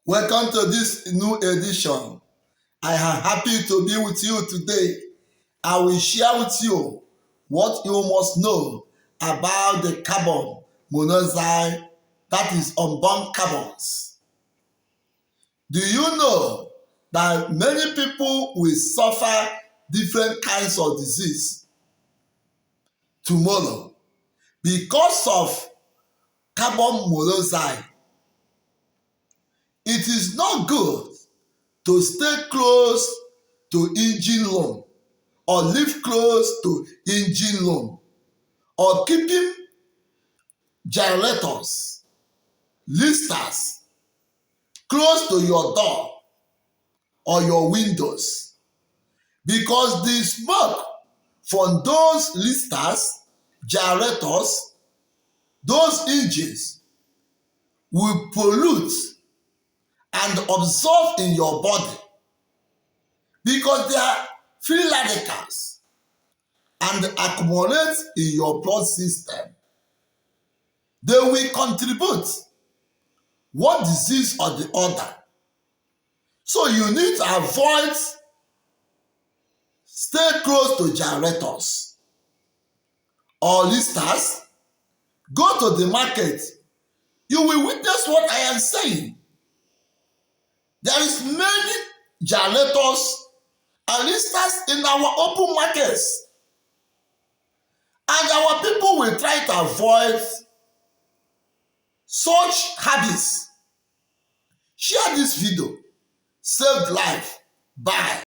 Welcome to this new edition. I am happy to be with you today. I will share with you what you must know about the carbon monoxide, that is unbound carbons. Do you know that many people will suffer different kinds of disease tomorrow because of carbon monoxide? It is not good to stay close to engine room or live close to engine room or keeping generators, listers close to your door or your windows, because the smoke from those listers, generators, those engines will pollute and absorb in your body because they are free radicals and accumulate in your blood system. They will contribute one disease or the other. So you need to avoid, stay close to generators or listers. Go to the market. You will witness what I am saying. There is many generators and listers in our open markets. And our people will try to avoid such habits. Share this video. Save life. Bye.